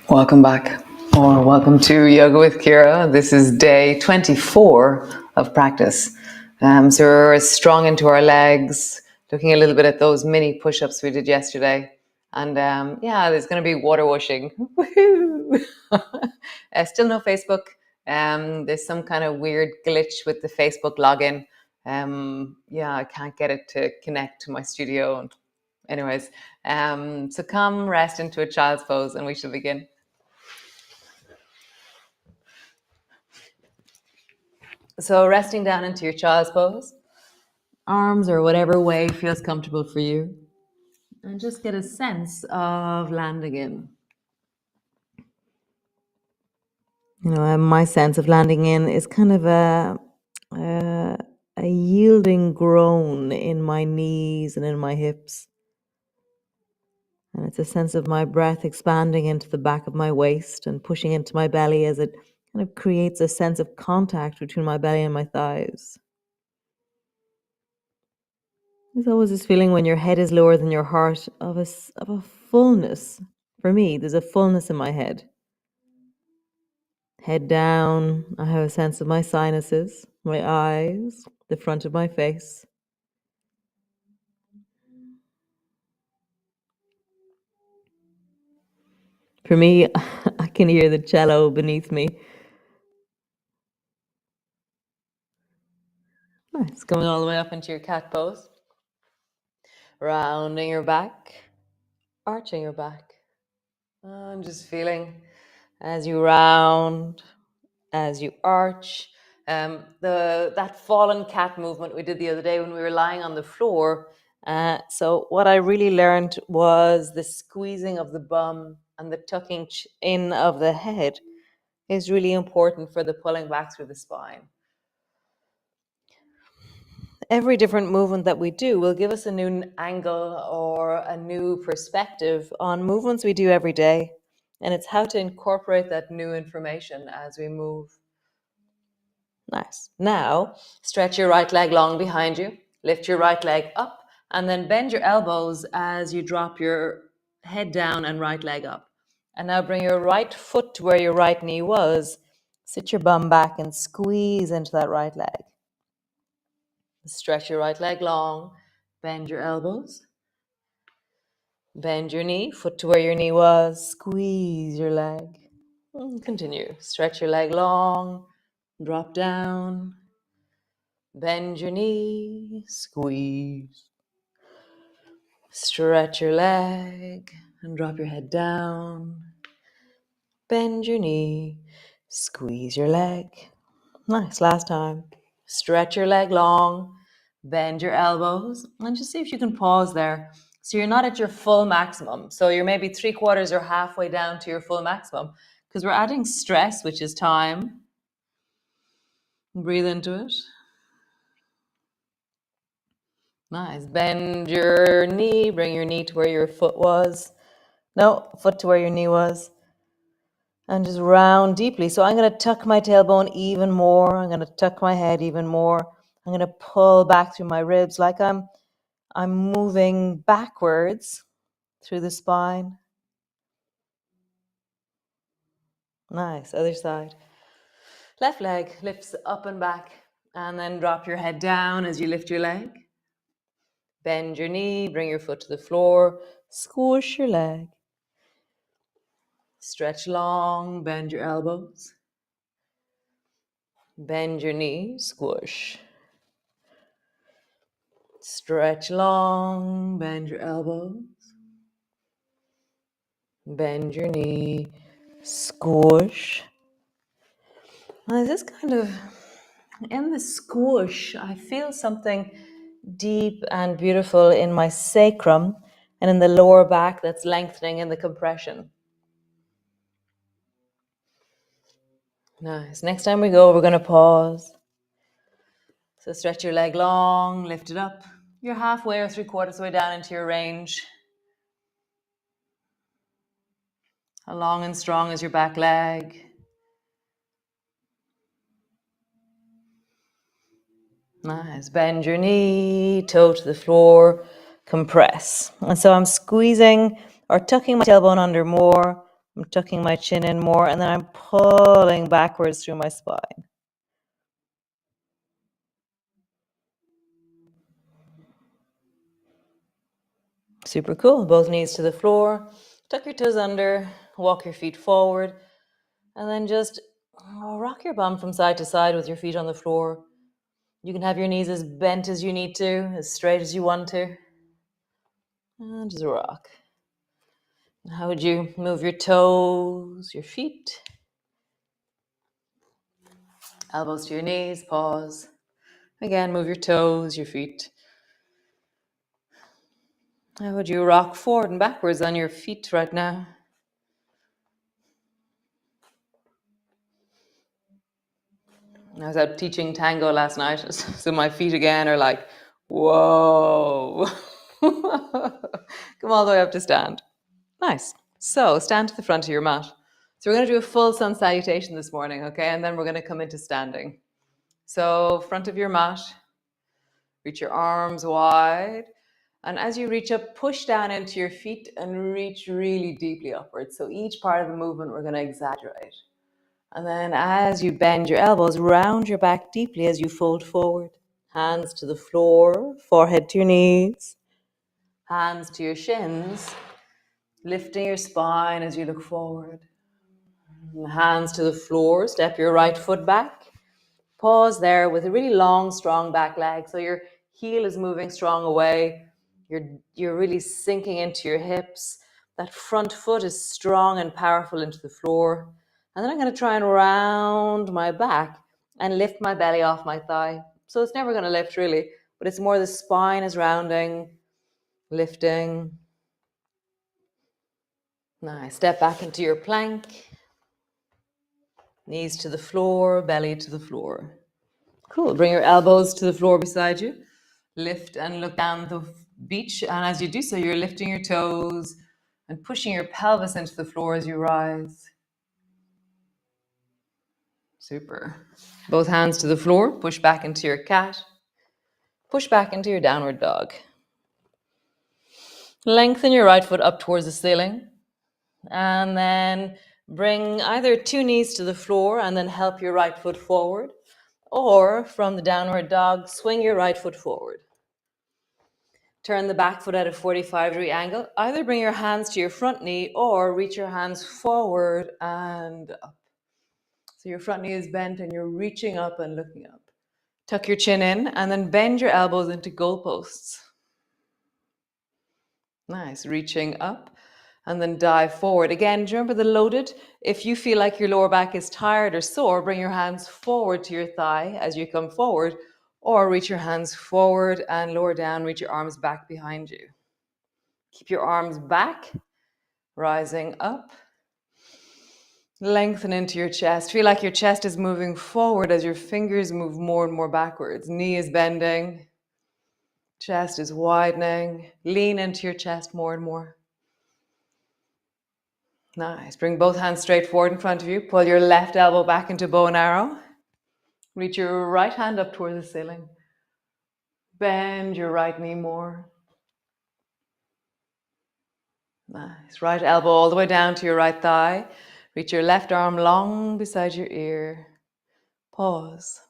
Welcome back, or welcome to Yoga with Ciara. This is day 24 of practice. So we're strong into our legs, looking a little bit at those mini push-ups we did yesterday. And there's going to be water washing. Still no Facebook. There's some kind of weird glitch with the Facebook login. I can't get it to connect to my studio. Anyways, so come rest into a child's pose and we shall begin. So resting down into your child's pose, arms or whatever way feels comfortable for you, and just get a sense of landing in. My sense of landing in is kind of a yielding groan in my knees and in my hips. And it's a sense of my breath expanding into the back of my waist and pushing into my belly as it kind of creates a sense of contact between my belly and my thighs. There's always this feeling when your head is lower than your heart of a fullness. For me, there's a fullness in my head. Head down, I have a sense of my sinuses, my eyes, the front of my face. For me, I can hear the cello beneath me. Nice. Going all the way up into your cat pose. Rounding your back, arching your back. And just feeling as you round, as you arch. That fallen cat movement we did the other day when we were lying on the floor. So what I really learned was the squeezing of the bum and the tucking in of the head is really important for the pulling back through the spine. Every different movement that we do will give us a new angle or a new perspective on movements we do every day. And it's how to incorporate that new information as we move. Nice. Now, stretch your right leg long behind you. Lift your right leg up and then bend your elbows as you drop your head down and right leg up. And now bring your right foot to where your right knee was. Sit your bum back and squeeze into that right leg. Stretch your right leg long. Bend your elbows. Bend your knee, foot to where your knee was. Squeeze your leg. And continue. Stretch your leg long. Drop down. Bend your knee, squeeze. Stretch your leg and drop your head down. Bend your knee, squeeze your leg. Nice, last time. Stretch your leg long, bend your elbows, and just see if you can pause there. So you're not at your full maximum. So you're maybe 3/4 or halfway down to your full maximum because we're adding stress, which is time. Breathe into it. Nice. Bend your knee, bring your knee to where your foot was. No, foot to where your knee was. And just round deeply. So I'm going to tuck my tailbone even more. I'm going to tuck my head even more. I'm going to pull back through my ribs like I'm moving backwards through the spine. Nice. Other side. Left leg lifts up and back. And then drop your head down as you lift your leg. Bend your knee, bring your foot to the floor, squish your leg. Stretch long, bend your elbows. Bend your knee, squish. Stretch long, bend your elbows. Bend your knee, squish. And this kind of, in the squish, I feel something deep and beautiful in my sacrum and in the lower back that's lengthening in the compression. Nice. Next time we go, we're going to pause. So stretch your leg long, lift it up. You're halfway or 3/4 way down into your range. How long and strong is your back leg? Nice. Bend your knee, toe to the floor, compress. And so I'm squeezing or tucking my tailbone under more. I'm tucking my chin in more, and then I'm pulling backwards through my spine. Super cool. Both knees to the floor. Tuck your toes under, walk your feet forward, and then just rock your bum from side to side with your feet on the floor. You can have your knees as bent as you need to, as straight as you want to. And just rock. How would you move your toes, your feet? Elbows to your knees, pause. Again, move your toes, your feet. How would you rock forward and backwards on your feet right now? I was out teaching tango last night, so my feet again are like, whoa. Come all the way up to stand. Nice. So stand to the front of your mat. So we're going to do a full sun salutation this morning, okay? And then we're going to come into standing. So front of your mat, reach your arms wide. And as you reach up, push down into your feet and reach really deeply upwards. So each part of the movement, we're going to exaggerate. And then as you bend your elbows, round your back deeply as you fold forward. Hands to the floor, forehead to your knees. Hands to your shins, lifting your spine as you look forward. Hands to the floor, step your right foot back. Pause there with a really long, strong back leg. So your heel is moving strong away. You're really sinking into your hips. That front foot is strong and powerful into the floor. And then I'm going to try and round my back and lift my belly off my thigh. So it's never going to lift really, but it's more the spine is rounding, lifting. Nice. Step back into your plank. Knees to the floor, belly to the floor. Cool. Bring your elbows to the floor beside you. Lift and look down the beach. And as you do so, you're lifting your toes and pushing your pelvis into the floor as you rise. Super. Both hands to the floor. Push back into your cat. Push back into your downward dog. Lengthen your right foot up towards the ceiling. And then bring either two knees to the floor and then help your right foot forward. Or from the downward dog, swing your right foot forward. Turn the back foot at a 45-degree angle. Either bring your hands to your front knee or reach your hands forward and up. So your front knee is bent and you're reaching up and looking up. Tuck your chin in and then bend your elbows into goalposts. Nice. Reaching up and then dive forward. Again, do you remember the loaded? If you feel like your lower back is tired or sore, bring your hands forward to your thigh as you come forward, or reach your hands forward and lower down, reach your arms back behind you. Keep your arms back, rising up. Lengthen into your chest. Feel like your chest is moving forward as your fingers move more and more backwards. Knee is bending. Chest is widening. Lean into your chest more and more. Nice. Bring both hands straight forward in front of you. Pull your left elbow back into bow and arrow. Reach your right hand up toward the ceiling. Bend your right knee more. Nice. Right elbow all the way down to your right thigh. Reach your left arm long beside your ear. Pause.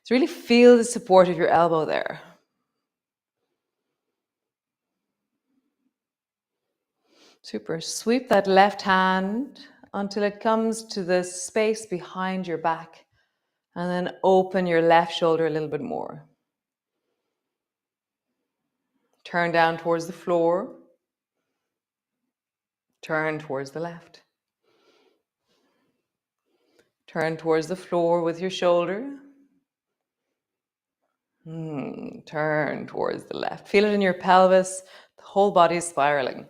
So really feel the support of your elbow there. Super. Sweep that left hand until it comes to the space behind your back. And then open your left shoulder a little bit more. Turn down towards the floor. Turn towards the left. Turn towards the floor with your shoulder. Turn towards the left. Feel it in your pelvis. The whole body is spiraling.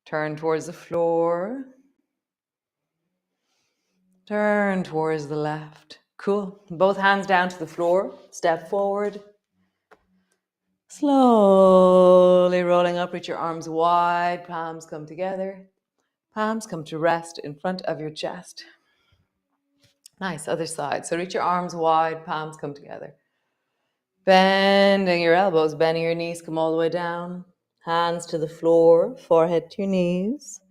Turn towards the floor. Turn towards the left. Cool. Both hands down to the floor. Step forward. Slowly rolling up. Reach your arms wide. Palms come together. Palms come to rest in front of your chest. Nice. Other side. So reach your arms wide. Palms come together. Bending your elbows, bending your knees, come all the way down. Hands to the floor, forehead to your knees.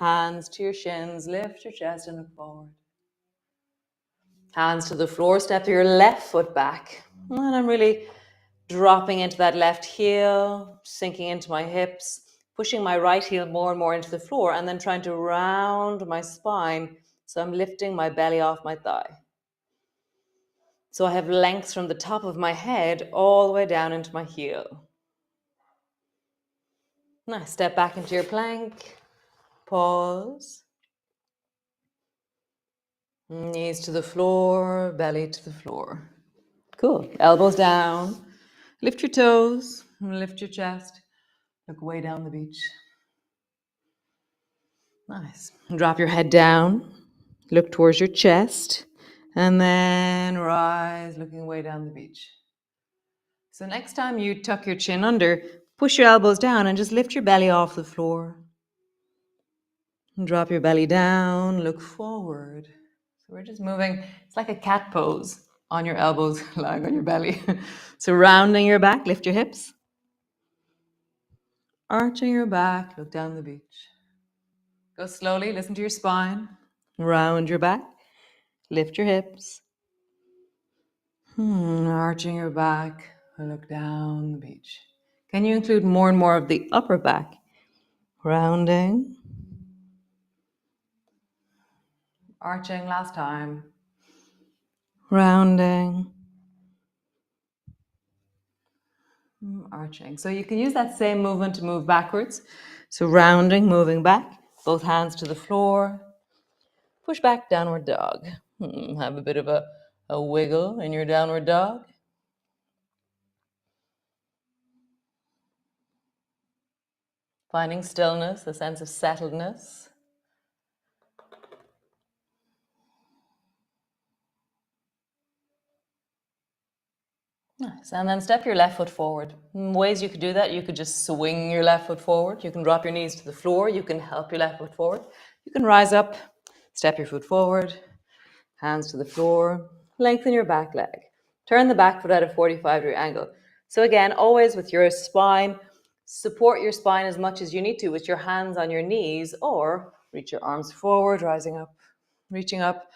Hands to your shins, lift your chest and look forward. Hands to the floor, step your left foot back. And I'm really dropping into that left heel, sinking into my hips, pushing my right heel more and more into the floor, and then trying to round my spine. So I'm lifting my belly off my thigh. So I have length from the top of my head all the way down into my heel. Now step back into your plank. Pause. Knees to the floor, belly to the floor. Cool. Elbows down. Lift your toes. Lift your chest. Look way down the beach. Nice. Drop your head down. Look towards your chest. And then rise, looking way down the beach. So next time you tuck your chin under, push your elbows down and just lift your belly off the floor. Drop your belly down, look forward. So we're just moving. It's like a cat pose on your elbows, lying on your belly. So rounding your back, lift your hips. Arching your back, look down the beach. Go slowly, listen to your spine. Round your back, lift your hips. Arching your back, look down the beach. Can you include more and more of the upper back? Rounding. Arching last time. Rounding. Arching. So you can use that same movement to move backwards. So rounding, moving back, both hands to the floor. Push back, downward dog. Have a bit of a wiggle in your downward dog. Finding stillness, a sense of settledness. Nice. And then step your left foot forward. Ways you could do that, you could just swing your left foot forward. You can drop your knees to the floor. You can help your left foot forward. You can rise up, step your foot forward, hands to the floor, lengthen your back leg. Turn the back foot at a 45-degree angle. So again, always with your spine, support your spine as much as you need to with your hands on your knees, or reach your arms forward, rising up, reaching up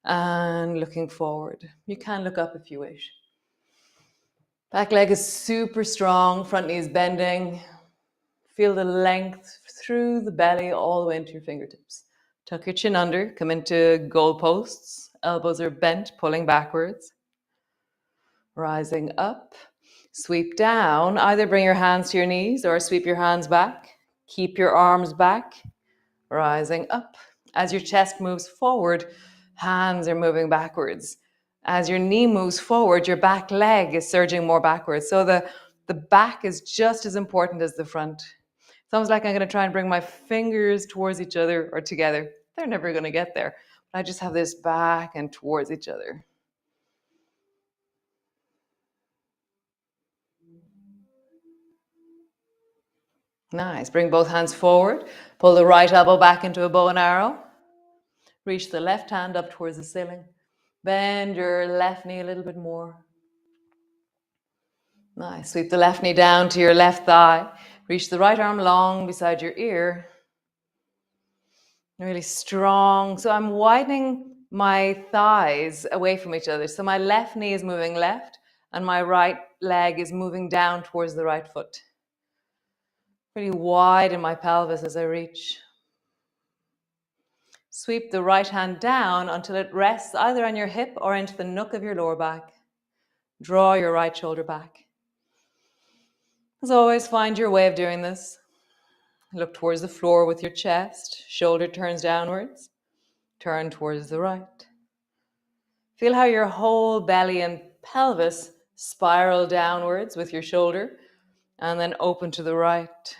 and looking forward. You can look up if you wish. Back leg is super strong, front knee is bending. Feel the length through the belly all the way into your fingertips. Tuck your chin under, come into goalposts. Elbows are bent, pulling backwards. Rising up. Sweep down. Either bring your hands to your knees or sweep your hands back. Keep your arms back. Rising up. As your chest moves forward, hands are moving backwards. As your knee moves forward, your back leg is surging more backwards. So the back is just as important as the front. It's almost like I'm going to try and bring my fingers towards each other or together. They're never going to get there. I just have this back and towards each other. Nice. Bring both hands forward. Pull the right elbow back into a bow and arrow. Reach the left hand up towards the ceiling. Bend your left knee a little bit more. Nice. Sweep the left knee down to your left thigh. Reach the right arm long beside your ear. Really strong. So I'm widening my thighs away from each other. So my left knee is moving left and my right leg is moving down towards the right foot. Really wide in my pelvis as I reach. Sweep the right hand down until it rests either on your hip or into the nook of your lower back. Draw your right shoulder back. As always, find your way of doing this. Look towards the floor with your chest. Shoulder turns downwards. Turn towards the right. Feel how your whole belly and pelvis spiral downwards with your shoulder and then open to the right.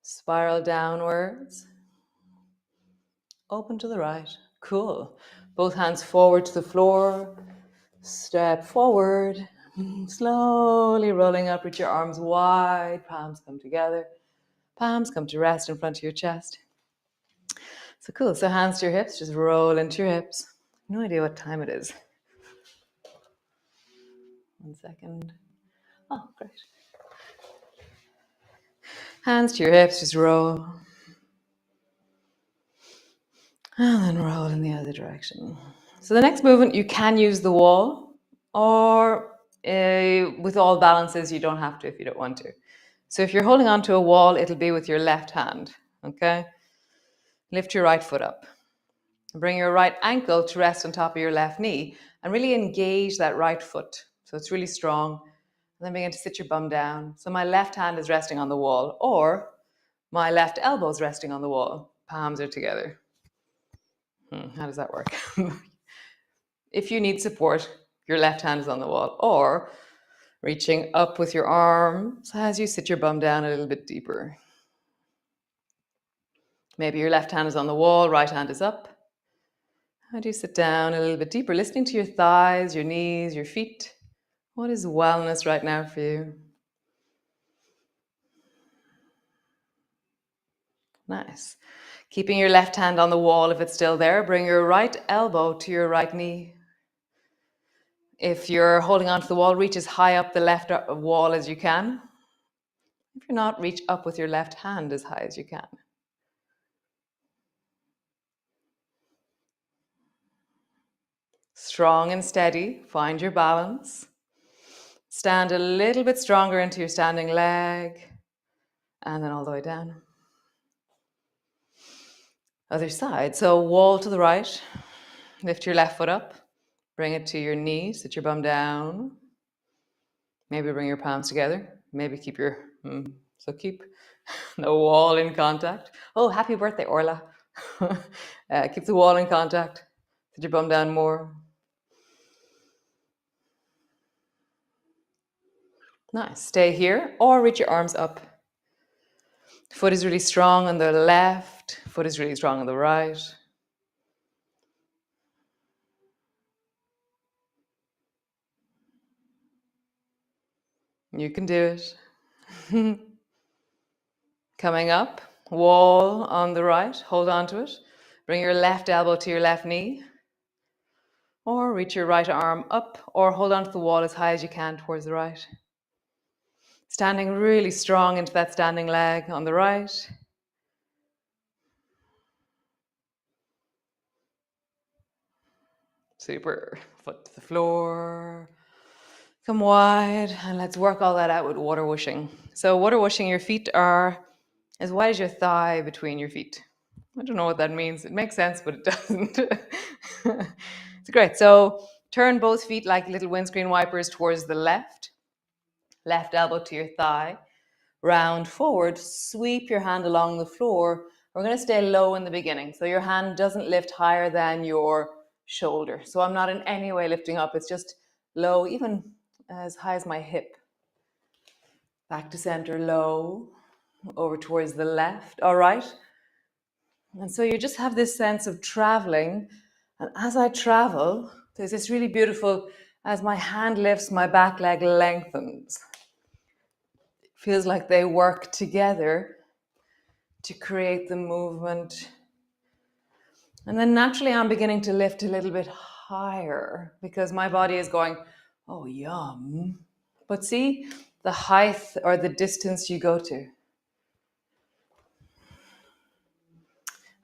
Spiral downwards. Open to the right. Cool. Both hands forward to the floor. Step forward. Slowly rolling up with your arms wide. Palms come together. Palms come to rest in front of your chest. So cool. So hands to your hips. Just roll into your hips. No idea what time it is. 1 second. Oh, great. Hands to your hips. Just roll. And then roll in the other direction. So the next movement, you can use the wall, or with all balances, you don't have to if you don't want to. So if you're holding onto a wall, it'll be with your left hand, okay? Lift your right foot up. Bring your right ankle to rest on top of your left knee and really engage that right foot. So it's really strong. And then begin to sit your bum down. So my left hand is resting on the wall, or my left elbow is resting on the wall. Palms are together. How does that work? If you need support, your left hand is on the wall, or reaching up with your arms as you sit your bum down a little bit deeper. Maybe your left hand is on the wall, right hand is up. How do you sit down a little bit deeper, listening to your thighs, your knees, your feet? What is wellness right now for you? Nice. Keeping your left hand on the wall if it's still there, bring your right elbow to your right knee. If you're holding onto the wall, reach as high up the left wall as you can. If you're not, reach up with your left hand as high as you can. Strong and steady, find your balance. Stand a little bit stronger into your standing leg, and then all the way down. Other side, so wall to the right, lift your left foot up, bring it to your knee, sit your bum down. Maybe bring your palms together, maybe keep your, keep the wall in contact. Oh, happy birthday, Orla. Keep the wall in contact, sit your bum down more. Nice, stay here or reach your arms up. Foot is really strong on the left, foot is really strong on the right. You can do it. Coming up, wall on the right, hold on to it. Bring your left elbow to your left knee, or reach your right arm up, or hold on to the wall as high as you can towards the right. Standing really strong into that standing leg on the right. Super. Foot to the floor. Come wide, and let's work all that out with water whooshing. So water whooshing, your feet are as wide as your thigh between your feet. I don't know what that means. It makes sense, but it doesn't. It's great. So turn both feet like little windscreen wipers towards the left. Left elbow to your thigh. Round forward, sweep your hand along the floor. We're going to stay low in the beginning. So your hand doesn't lift higher than your shoulder. So I'm not in any way lifting up. It's just low, even as high as my hip. Back to center, low, over towards the left. All right. And so you just have this sense of traveling. And as I travel, there's this really beautiful, as my hand lifts, my back leg lengthens. It feels like they work together to create the movement. And then naturally I'm beginning to lift a little bit higher because my body is going, oh, yum. But see the height or the distance you go to.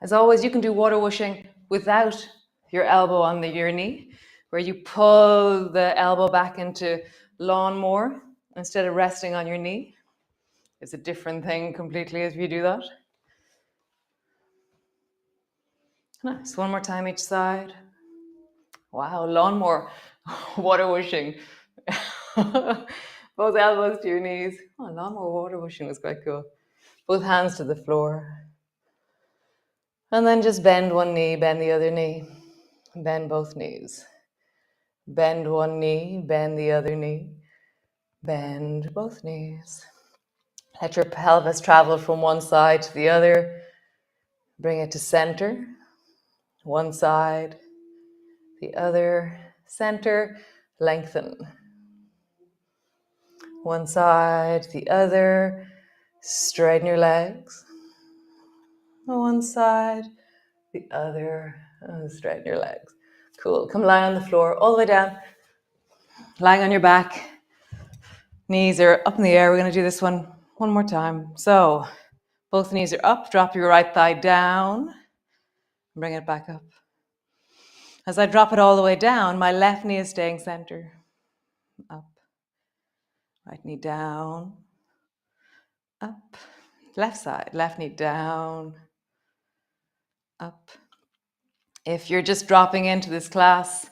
As always, you can do water whooshing without your elbow on your knee, where you pull the elbow back into lawn more instead of resting on your knee. It's a different thing completely as you do that. Nice. One more time each side. Wow, lawnmower water whooshing. Both elbows to your knees. Oh, lawnmower water whooshing was quite cool. Both hands to the floor. And then just bend one knee, bend the other knee. Bend both knees. Bend one knee, bend the other knee. Bend both knees. Let your pelvis travel from one side to the other. Bring it to center. One side, the other. Center, lengthen. One side, the other. Straighten your legs. One side, the other. Straighten your legs. Cool. Come lie on the floor, all the way down. Lying on your back. Knees are up in the air. We're going to do this one more time. So both knees are up. Drop your right thigh down. Bring it back up. As I drop it all the way down, my left knee is staying center. Up. Right knee down. Up. Left side. Left knee down. Up. If you're just dropping into this class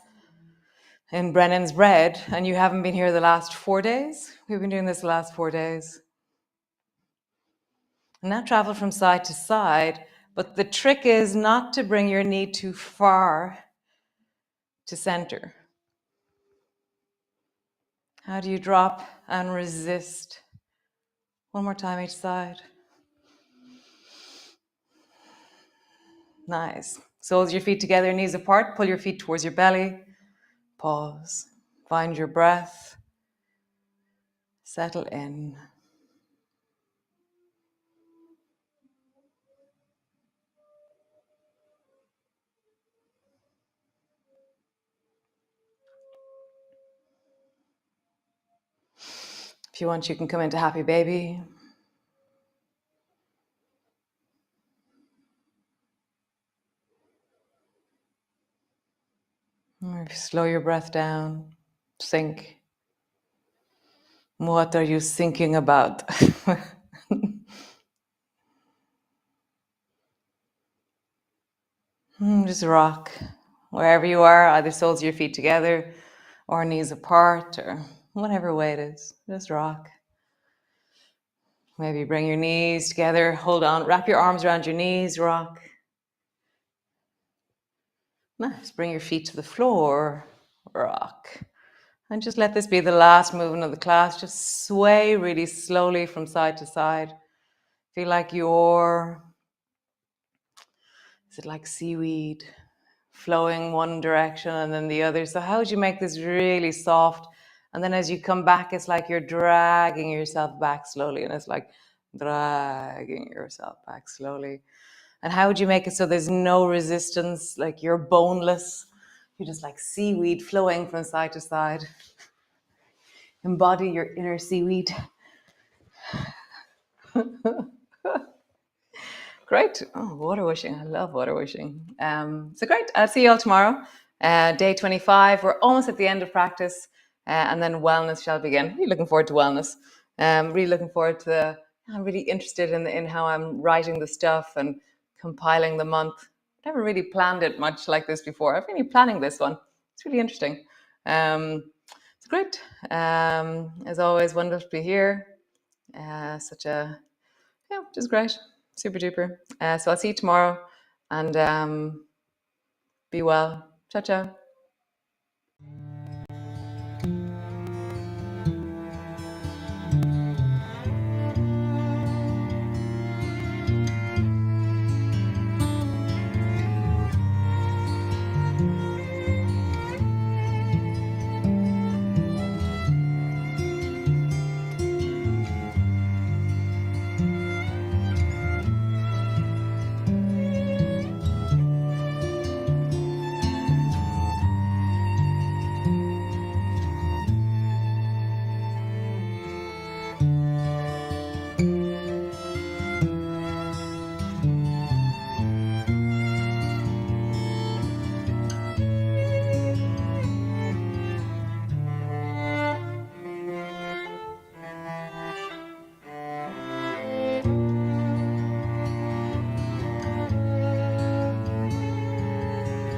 in Brennan's Bread and you haven't been here the last 4 days, we've been doing this the last 4 days. And now travel from side to side, but the trick is not to bring your knee too far to center. How do you drop and resist? One more time each side. Nice. Soles of your feet together, knees apart. Pull your feet towards your belly. Pause. Find your breath. Settle in. If you want, you can come into happy baby. Or if you slow your breath down, think. What are you thinking about? Just rock. Wherever you are, either soles of your feet together or knees apart or whatever way it is. Just rock. Maybe bring your knees together, hold on, wrap your arms around your knees, rock. Nice, bring your feet to the floor, rock. And just let this be the last movement of the class. Just sway really slowly from side to side. Feel like is it like seaweed flowing one direction and then the other? So how would you make this really soft? And then as you come back, it's like you're dragging yourself back slowly. And it's like dragging yourself back slowly. And how would you make it so there's no resistance, like you're boneless? You're just like seaweed flowing from side to side. Embody your inner seaweed. Great. Oh, water wishing. I love water wishing. So great. I'll see you all tomorrow. Day 25. We're almost at the end of practice. And then wellness shall begin. Really looking forward to wellness. Really looking forward to I'm really interested in how I'm writing the stuff and compiling the month. Never really planned it much like this before. I've been planning this one. It's really interesting. It's great. As always, wonderful to be here. Just great. Super duper. So I'll see you tomorrow and be well. Ciao, ciao.